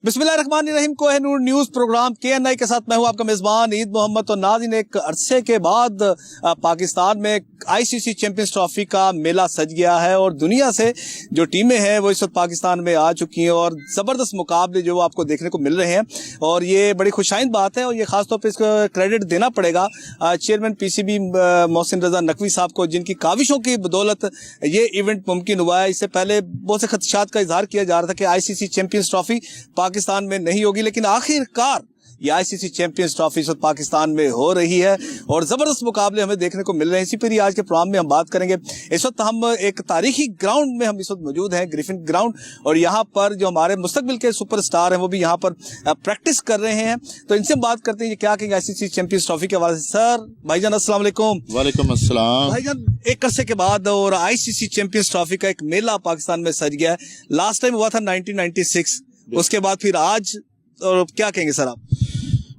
बिस्मिल्लाहिर्रहमानिर्रहीम। Kohinoor news programme KNI के साथ मैं हूं आपका मेजबान ईद मोहम्मद। तो नाज़रीन, एक अरसे के बाद पाकिस्तान में ICC चैंपियंस ट्रॉफी का मेला सज गया है और दुनिया से जो टीमें हैं वो इस वक्त पाकिस्तान में आ चुकी हैं और ज़बरदस्त मुकाबले जो आपको देखने को मिल रहे हैं और ये बड़ी खुशाइंद बात है। और ये खासतौर पर इसको क्रेडिट देना पड़ेगा चेयरमैन PCB मोहसिन रजा नकवी साहब को, जिनकी काविशों की बदौलत ये इवेंट मुमकिन हुआ है। इससे पहले बहुत से खदशात का इजहार किया जा रहा था कि ICC चैंपियंस ट्रॉफी पाकिस्तान में नहीं होगी, लेकिन आखिरकार ये ICC चैंपियंस ट्रॉफी इस वक्त पाकिस्तान में हो रही है और जबरदस्त मुकाबले हमें देखने को मिल रहे हैं। इसी पर ही आज के प्रोग्राम में हम बात करेंगे। इस वक्त हम एक तारीखी ग्राउंड में हम इस वक्त मौजूद हैं, ग्रिफिन ग्राउंड, और यहाँ पर जो हमारे मुस्तकबिल के सुपरस्टार हैं वो भी यहाँ पर प्रैक्टिस कर रहे हैं। तो इनसे बात करते हैं ये क्या कहेंगे ICC चैंपियंस ट्रॉफी के हवाले से। सर भाईजान अस्सलाम वालेकुम। वालेकुम अस्सलाम। भाईजान, एक अरसे के बाद और ICC चैंपियंस ट्रॉफी का एक मेला पाकिस्तान में सज गया है। लास्ट टाइम हुआ था 1996, उसके बाद फिर आज, और क्या कहेंगे सर आप?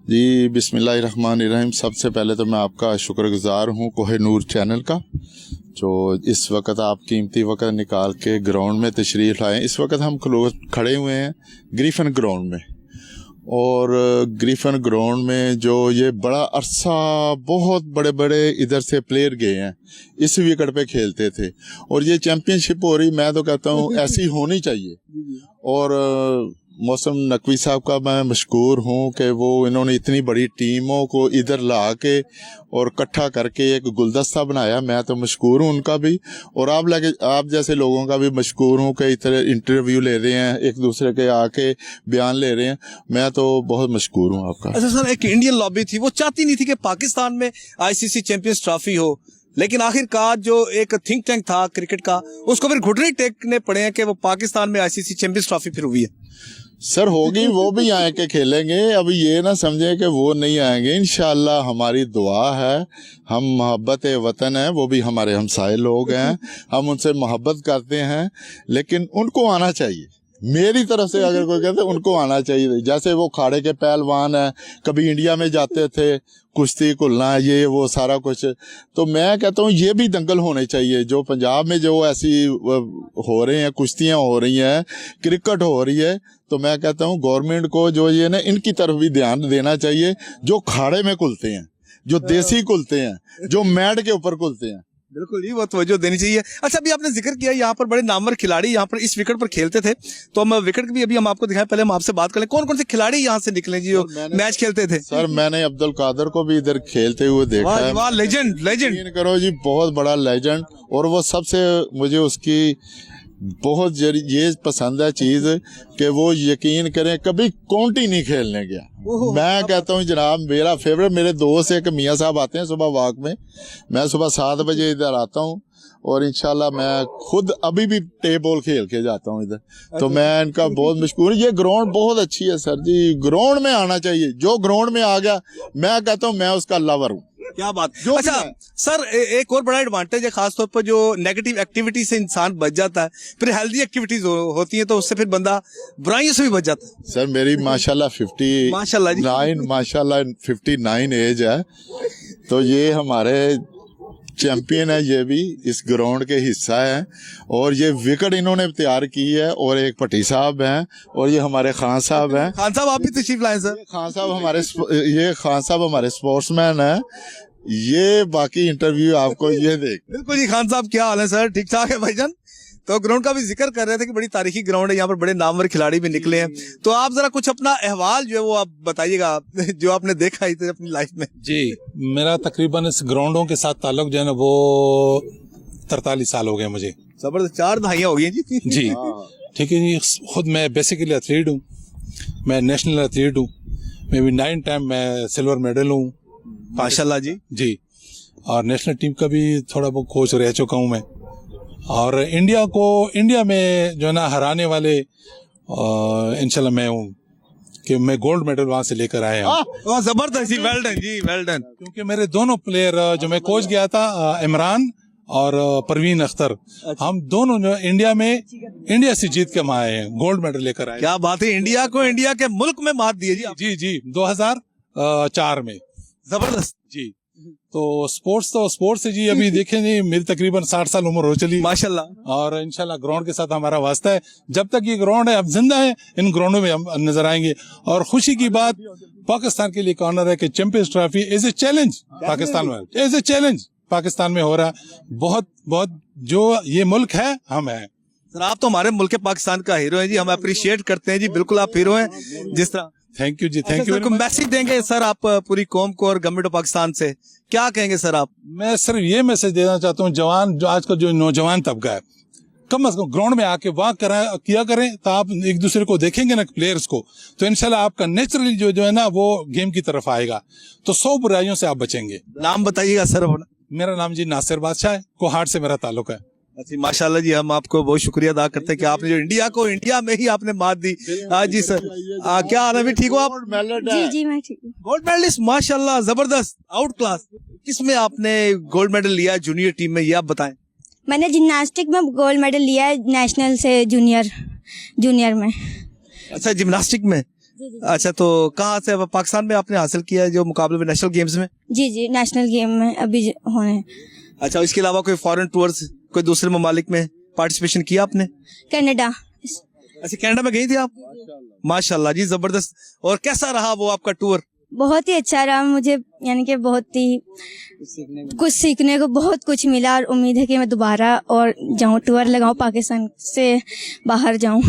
जी बिस्मिल्लाहिर्रहमानिर्रहीम। सबसे पहले तो मैं आपका शुक्रगुजार हूँ कोहिनूर चैनल का, जो इस वक्त आप कीमती वक्त निकाल के ग्राउंड में तशरीफ लाए। इस वक्त हम खड़े हुए हैं ग्रिफिन ग्राउंड में, और ग्रिफिन ग्राउंड में जो ये बड़ा अरसा बहुत बड़े बड़े इधर से प्लेयर गए हैं, इस विकेट पे खेलते थे और ये चैंपियनशिप हो रही, मैं तो कहता हूँ ऐसी होनी चाहिए। और मौसम नकवी साहब का मैं मशकूर हूँ कि वो इन्होंने इतनी बड़ी टीमों को इधर ला के और इकट्ठा करके एक गुलदस्ता बनाया। मैं तो मशकूर हूँ उनका भी, और आप जैसे लोगों का भी मशकूर हूँ कि इतने इंटरव्यू ले रहे हैं, एक दूसरे के आके बयान ले रहे हैं। मैं तो बहुत मशकूर हूँ आपका। अच्छा सर, एक इंडियन लॉबी थी, वो चाहती नहीं थी कि पाकिस्तान में ICC चैंपियंस ट्रॉफी हो, लेकिन आखिरकार जो एक थिंक टैंक था क्रिकेट का, उसको फिर घुटने टेकने पड़े हैं कि वो पाकिस्तान में ICC चैंपियंस ट्रॉफी फिर हुई है। सर होगी, वो भी आए के खेलेंगे। अभी ये ना समझे कि वो नहीं आएंगे, इंशाल्लाह हमारी दुआ है। हम मोहब्बत वतन है, वो भी हमारे हमसाए लोग हैं, हम उनसे मोहब्बत करते हैं, लेकिन उनको आना चाहिए। मेरी तरफ से अगर कोई कहते उनको आना चाहिए। जैसे वो खाड़े के पहलवान हैं, कभी इंडिया में जाते थे, कुश्ती कुलना ये वो सारा कुछ, तो मैं कहता हूँ ये भी दंगल होने चाहिए। जो पंजाब में जो ऐसी हो रहे हैं, कुश्तियाँ हो रही हैं, क्रिकेट हो रही है, तो मैं कहता हूँ गवर्नमेंट को जो ये ना इनकी तरफ भी ध्यान देना चाहिए। जो खाड़े में कुलते हैं, जो देसी कुलते हैं, जो मैट के ऊपर कुलते हैं, बिल्कुल जी, वो तवज्जो देनी चाहिए। अच्छा, अभी आपने जिक्र किया यहाँ पर बड़े नामवर खिलाड़ी यहाँ पर इस विकेट पर खेलते थे, तो हम विकेट भी अभी हम आपको दिखाएं। पहले हम आपसे बात करें, कौन कौन से खिलाड़ी यहाँ से निकले जी जो मैच खेलते थे? सर मैंने अब्दुल कादर को भी इधर खेलते हुए देखा है। वाह, लेजेंड लेजेंड करो जी, बहुत बड़ा लेजेंड। और वो सबसे मुझे उसकी बहुत ये पसंद है चीज कि वो यकीन करें कभी काउंटी नहीं खेलने गया। मैं कहता हूँ जनाब, मेरा फेवरेट, मेरे दोस्त एक मियाँ साहब आते हैं सुबह वॉक में, मैं सुबह 7 बजे इधर आता हूँ और इंशाल्लाह मैं खुद अभी भी टेबल खेल के जाता हूँ इधर। तो मैं इनका बहुत मशहूर। ये ग्राउंड बहुत अच्छी है सर जी, ग्राउंड में आना चाहिए। जो ग्राउंड में आ गया, मैं कहता हूँ मैं उसका लवर हूँ। क्या बात। अच्छा सर, एक और बड़ा एडवांटेज है खासतौर पर जो नेगेटिव एक्टिविटी से इंसान बच जाता है, फिर हेल्दी एक्टिविटीज होती है, तो उससे फिर बंदा बुराइयों से भी बच जाता है। सर मेरी माशाल्लाह 59 एज है, तो ये हमारे चैंपियन है, ये भी इस ग्राउंड के हिस्सा है। और ये विकेट इन्होंने तैयार की है, और एक पट्टी साहब हैं, और ये हमारे खान साहब हैं। खान साहब आप भी तशरीफ लाए सर। खान साहब हमारे स्पोर्ट्समैन हैं। ये बाकी इंटरव्यू आपको ये देख। बिल्कुल जी, खान साहब क्या हाल है सर? ठीक ठाक है भाईजान। तो ग्राउंड का भी जिक्र कर रहे थे कि बड़ी तारीखी ग्राउंड है, यहाँ पर बड़े नामवर खिलाड़ी भी निकले हैं। तो आप जरा कुछ अपना अहवाल जो है वो आप बताइएगा, जो आपने देखा है अपनी लाइफ में। जी, मेरा तकरीबन इस ग्राउंडों के साथ ताल्लुक जो है ना वो 43 साल हो गए मुझे। जबरदस्त, 4 दहाइयाँ हो गई जी। जी ठीक है जी। खुद मैं बेसिकली एथलीट हूँ, मैं नेशनल एथलीट हूँ, मैं भी 9 टाइम मैं सिल्वर मेडल हूँ माशाल्लाह जी। जी, और नेशनल टीम का भी थोड़ा बहुत कोच रह चुका हूँ मैं। और इंडिया में जो है ना हराने वाले इंशाल्लाह मैं हूँ कि मैं गोल्ड मेडल वहां से लेकर आया हूँ। जबरदस्त जी, वेल डन जी, वेल डन। क्योंकि मेरे दोनों प्लेयर जो मैं कोच गया था, इमरान और परवीन अख्तर, हम दोनों जो इंडिया से जीत के हम आए हैं, गोल्ड मेडल लेकर आए। क्या बात है, इंडिया को इंडिया के मुल्क में मात दिए जी। जी 2004 में। जबरदस्त जी। तो स्पोर्ट्स से जी अभी देखें जी मेरी तकरीबन 60 साल उम्र हो चली माशाल्लाह। और इंशाल्लाह ग्राउंड के साथ हमारा वास्ता है। जब तक ये ग्राउंड है, अब जिंदा है, इन ग्राउंडों में हम नजर आएंगे। और खुशी की बात पाकिस्तान के लिए ऑनर है कि champions trophy as a challenge Pakistan में, एज ए चैलेंज पाकिस्तान में हो रहा है। बहुत बहुत जो ये मुल्क है, हम हैं। सर आप तो हमारे मुल्क के पाकिस्तान का हीरो हैं जी, हम अप्रिशिएट करते हैं जी, बिल्कुल आप हीरो हैं जिस तरह। थैंक यू जी, थैंक यू। मैसेज देंगे सर आप पूरी कौम को और गवर्नमेंट ऑफ पाकिस्तान से, क्या कहेंगे सर आप? मैं सिर्फ ये मैसेज देना चाहता हूँ, जवान जो आज का जो नौजवान तबका है, कम से कम ग्राउंड में आके वॉक किया करें, तो आप एक दूसरे को देखेंगे ना प्लेयर्स को, तो इंशाल्लाह आपका नेचुरली जो है ना वो गेम की तरफ आएगा, तो 100 बुराइयों से आप बचेंगे। नाम बताइएगा सर अपना। मेरा नाम जी नासिर बादशाह है, कोहाट से मेरा ताल्लुक है। अच्छा माशाल्लाह जी, हम आपको बहुत शुक्रिया अदा करते हैं कि आपने जो इंडिया को इंडिया में ही आपने मात दी। हाँ जी सर, क्या हाल है, ठीक हो आप? जी जी मैं ठीक हूँ। गोल्ड मेडलिस्ट माशाल्लाह, जबरदस्त, आउट क्लास। किसमें आपने गोल्ड मेडल लिया जूनियर टीम में, ये आप बताएं। मैंने जिम्नास्टिक में गोल्ड मेडल लिया है, नेशनल से जूनियर में। अच्छा जिम्नास्टिक में, अच्छा तो कहाँ से पाकिस्तान में आपने हासिल किया है जो मुकाबले में नेशनल गेम्स में? जी जी नेशनल गेम में अभी होने। अच्छा इसके अलावा कोई फॉरेन टूर्स, कोई दूसरे ममालिक में पार्टिसिपेशन किया आपने? कनाडा। अच्छा कनाडा में गई थी आप? माशाल्लाह जी जबरदस्त। और कैसा रहा वो आपका टूर? बहुत ही अच्छा रहा मुझे, यानी कि बहुत ही कुछ सीखने को बहुत कुछ मिला, और उम्मीद है कि मैं दोबारा और जाऊँ, टूर लगाऊं, पाकिस्तान से बाहर जाऊं।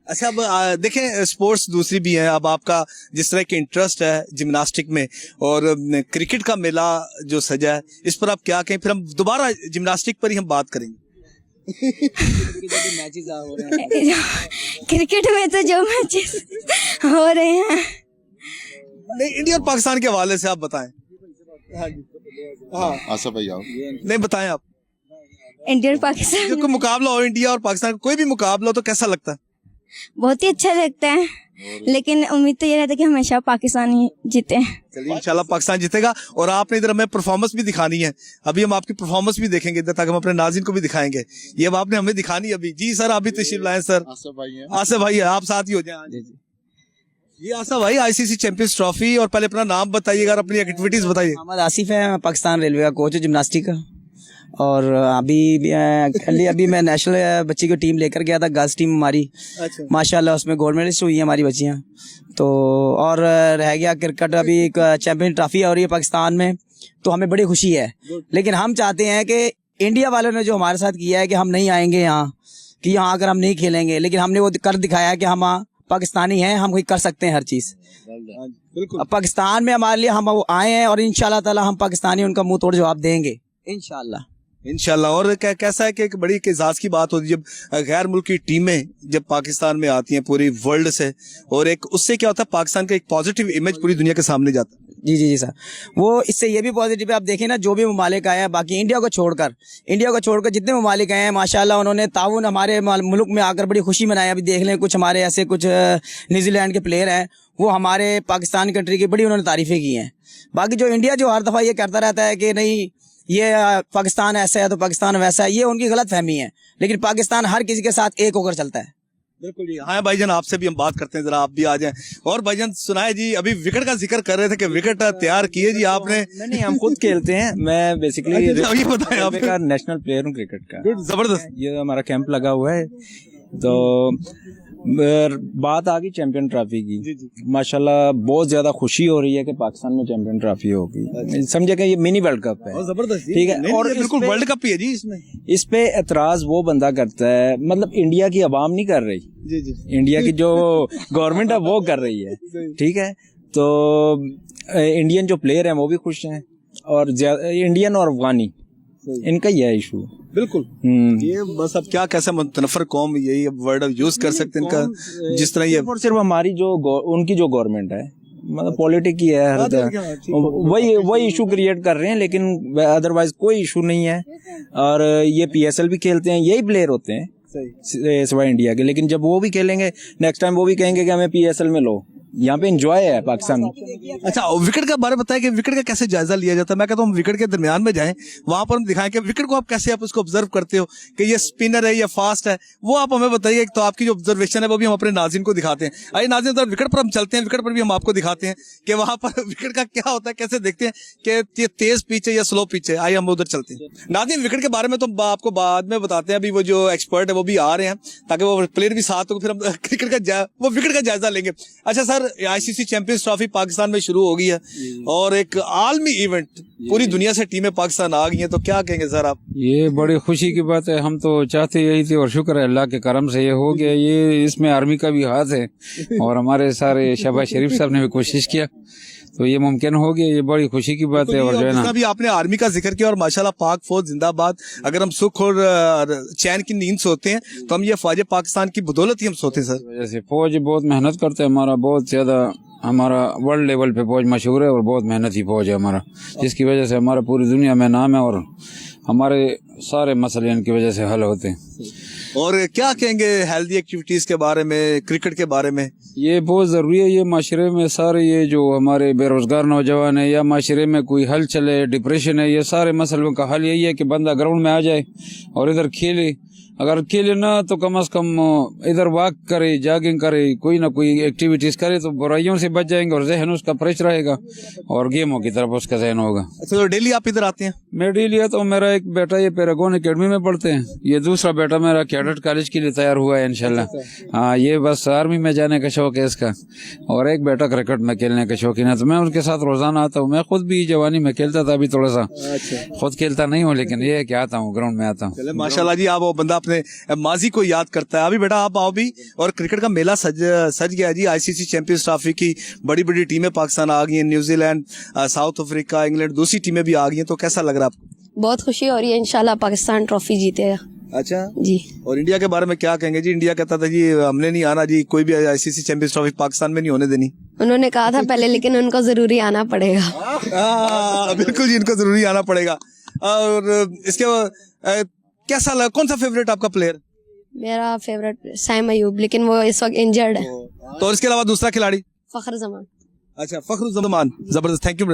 अच्छा अब देखें स्पोर्ट्स दूसरी भी है, अब आपका जिस तरह के इंटरेस्ट है जिम्नास्टिक में और क्रिकेट का मेला जो सजा है, इस पर आप क्या कहें? फिर हम दोबारा जिम्नास्टिक पर ही हम बात करेंगे। क्रिकेट में तो जो मैचेस हो रहे हैं, नहीं इंडिया और पाकिस्तान के हवाले से आप बताएं। हाँ आशा भाई आओ। नहीं बताएं आप। इंडिया और पाकिस्तान जो कोई मुकाबला हो, इंडिया और पाकिस्तान का कोई भी मुकाबला हो, तो कैसा लगता है? बहुत ही अच्छा लगता है, लेकिन उम्मीद तो ये रहता है कि हमेशा पाकिस्तान ही जीते। चलिए इंशाल्लाह पाकिस्तान जीतेगा। और आपने इधर हमें परफॉर्मेंस भी दिखानी है, अभी हम आपकी परफॉर्मेंस भी देखेंगे इधर, ताकि हम अपने नाज़रीन को भी दिखाएंगे। ये अब आपने हमें दिखानी अभी। जी सर आप भी तशरीफ लाएं सर। आसिफ भाई है, आप साथ ही हो जाए। ये आसिफ भाई आईसीसी चैंपियंस ट्रॉफी, और पहले अपना नाम बताइएगा और अपनी एक्टिविटीज बताइए। मोहम्मद आसिफ है, पाकिस्तान रेलवे का कोच है जिम्नास्टिक का। और अभी मैं नेशनल बच्ची की टीम लेकर गया था, गर्ल्स टीम हमारी। अच्छा माशाल्लाह उसमें गोल्ड मेडलिस्ट हुई है हमारी बच्चियाँ। तो और रह गया क्रिकेट, अभी एक चैंपियन ट्रॉफी हो रही है पाकिस्तान में, तो हमें बड़ी खुशी है। लेकिन हम चाहते हैं कि इंडिया वालों ने जो हमारे साथ किया है कि हम नहीं आएंगे यहाँ, कि यहाँ आकर हम नहीं खेलेंगे, लेकिन हमने वो कर दिखाया कि हम पाकिस्तानी हैं, हम कर सकते हैं हर चीज़। बिल्कुल पाकिस्तान में हमारे लिए हम आए हैं, और इंशाल्लाह ताला हम पाकिस्तानी उनका मुंह तोड़ जवाब देंगे इंशाल्लाह। और कैसा है कि एक बड़ी एजाज की बात होती है जब गैर मुल्क की टीमें जब पाकिस्तान में आती हैं पूरी वर्ल्ड से, और एक उससे क्या होता है पाकिस्तान का एक पॉजिटिव इमेज पूरी दुनिया के सामने जाता है। जी सर, वो इससे ये भी पॉजिटिव है। आप देखें ना, जो भी ममालिक आए हैं, बाकी इंडिया को छोड़कर जितने ममालिक आए हैं माशाल्लाह, उन्होंने ताउन हमारे मुल्क में आकर बड़ी खुशी मनाई। अभी देख लें, कुछ हमारे ऐसे कुछ न्यूजीलैंड के प्लेयर हैं, वो हमारे पाकिस्तान कंट्री की बड़ी उन्होंने तारीफें की हैं। बाकी जो इंडिया जो हर दफ़ा ये करता रहता है कि नहीं ये पाकिस्तान ऐसा है तो पाकिस्तान वैसा है, ये उनकी गलत फहमी है। लेकिन पाकिस्तान हर किसी के साथ एक होकर चलता है। बिल्कुल जी। हाँ भाईजान आपसे भी हम बात करते हैं, जरा आप भी आ जाएं। और भाईजान सुनाए जी, अभी विकेट का जिक्र कर रहे थे कि विकेट तैयार किए जी आपने? नहीं हम खुद खेलते हैं। मैं बेसिकली ये बताएं आप। नेशनल प्लेयर हूँ क्रिकेट का। जबरदस्त। ये हमारा कैंप लगा हुआ है। तो बात आ गई चैंपियन ट्रॉफी की। माशाल्लाह बहुत ज्यादा खुशी हो रही है कि पाकिस्तान में चैंपियन ट्रॉफी होगी। समझे कि ये मिनी वर्ल्ड कप है। जबरदस्त, ठीक है। और बिल्कुल वर्ल्ड कप ही है जी। इस पे एतराज वो बंदा करता है, मतलब इंडिया की आवाम नहीं कर रही, जी इंडिया की जो गवर्नमेंट है वो कर रही है। ठीक है, तो इंडियन जो प्लेयर हैं वो भी खुश हैं, और इंडियन और अफगानी इनका यह इशू। बिल्कुल ये बस अब क्या कैसे मुतनफर कौम, यही अब वर्ड यूज कर सकते हैं इनका, जिस तरह ये सिर्फ हमारी जो उनकी जो गवर्नमेंट है, मतलब पॉलिटिक ही है हर तरह, वही इशू क्रिएट कर रहे हैं, लेकिन अदरवाइज कोई इशू नहीं है। और ये PSL भी खेलते हैं, यही प्लेयर होते हैं सिवाय इंडिया के। लेकिन जब वो भी खेलेंगे नेक्स्ट टाइम, वो भी कहेंगे कि हमें PSL में लो, यहाँ पे एंजॉय है पाकिस्तान में। अच्छा, विकेट का बारे में बताएं कि विकेट का कैसे जायजा लिया जाता है। मैं कहता हूँ विकेट के दरमियान में जाएं, वहां पर हम दिखाएं कि विकेट को आप कैसे आप उसको ऑब्जर्व करते हो कि ये स्पिनर है या फास्ट है, वो आप हमें बताइए। तो आपकी जो ऑब्जर्वेशन है वो भी हम अपने नाज़रीन को दिखाते हैं। आइए नाज़रीन, तो विकेट पर हम चलते हैं, विकेट पर भी हम आपको दिखाते हैं कि वहां पर विकेट का क्या होता है, कैसे देखते हैं कि ये तेज पिच है या स्लो पिच है। आइए हम उधर चलते हैं। नाज़रीन, विकेट के बारे में तो आपको बाद में बताते हैं, अभी वो जो एक्सपर्ट है वो भी आ रहे हैं ताकि वो प्लेयर भी साथ हो, फिर हम क्रिकेट का वो विकेट का जायजा लेंगे। अच्छा sir, ICC champions trophy Pakistan में शुरू हो गई है और एक आलमी इवेंट, पूरी दुनिया से टीमें पाकिस्तान आ गई हैं, तो क्या कहेंगे सर आप? ये बड़ी खुशी की बात है। हम तो चाहते यही थे और शुक्र है अल्लाह के करम से ये हो गया। ये इसमें आर्मी का भी हाथ है और हमारे सारे शहबाज शरीफ साहब ने भी कोशिश किया तो ये मुमकिन हो गया। ये बड़ी खुशी की बात है। और जो है ना, भी आपने आर्मी का जिक्र किया और माशाल्लाह पाक फौज जिंदाबाद। अगर हम सुख और चैन की नींद सोते हैं तो हम ये फौज पाकिस्तान की बदौलत ही हम सोते हैं सर। जैसे फौज बहुत मेहनत करते हैं, हमारा बहुत ज्यादा, हमारा वर्ल्ड लेवल पे फौज मशहूर है और बहुत मेहनती फौज है हमारा, जिसकी वजह से हमारा पूरी दुनिया में नाम है और हमारे सारे मसले इनकी वजह से हल होते हैं। और क्या कहेंगे हेल्दी एक्टिविटीज के बारे में, क्रिकेट के बारे में? ये बहुत ज़रूरी है। ये माशरे में सारे ये जो हमारे बेरोज़गार नौजवान है या माशरे में कोई हल चले, डिप्रेशन है, ये सारे मसलों का हल यही है कि बंदा ग्राउंड में आ जाए और इधर खेले। अगर खेले ना तो कम से कम इधर वॉक करे, जॉगिंग करे, कोई ना कोई एक्टिविटीज करे तो बुराइयों से बच जाएंगे और जहन उसका फ्रेश रहेगा और गेमों की तरफ उसका जहन होगा। अच्छा, तो डेली आप इधर आते हैं? मैं डेली आता हूँ। मेरा एक बेटा ये पैरागॉन एकेडमी में पढ़ते हैं, ये दूसरा बेटा मेरा कैडेट कॉलेज के लिए तैयार हुआ है इंशाल्लाह। हाँ, ये बस आर्मी में जाने का शौक है इसका और एक बेटा क्रिकेट में खेलने का शौकीन है, तो मैं उनके साथ रोजाना आता हूँ। मैं खुद भी जवानी में खेलता था, अभी थोड़ा सा खुद खेलता नहीं हूँ, लेकिन ये है कि आता हूँ, ग्राउंड में आता हूँ। माशाल्लाह जी, आप वो बंदा अपने माजी को याद करता है। अभी बेटा आप आओ भी। और क्रिकेट का मेला सज गया जी। आईसीसी चैंपियंस ट्रॉफी की बड़ी बड़ी टीमें पाकिस्तान आ गई हैं, न्यूजीलैंड, साउथ अफ्रीका, इंग्लैंड, दूसरी टीमें भी आ गई हैं, तो कैसा लग रहा है आपको? बहुत खुशी हो रही है, इंशाल्लाह पाकिस्तान ट्रॉफी जीतेगा। अच्छा जी। और इंडिया के बारे में क्या कहेंगे जी? इंडिया कहता था जी हमने नहीं आना जी, कोई भी आईसीसी चैंपियंस ट्रॉफी पाकिस्तान में नहीं होने देनी। उन्होंने कहा था पहले, लेकिन उनको जरूरी आना पड़ेगा। बिल्कुल जी, इनको जरूरी आना पड़ेगा। और इसके कैसा लगा, कौन सा फेवरेट आपका प्लेयर? मेरा फेवरेट साइम अयूब, लेकिन वो इस वक्त इंजर्ड है। तो इसके अलावा दूसरा खिलाड़ी? फखर जमान। अच्छा, फखरुज़्ज़मान, जबरदस्त, थैंक यू।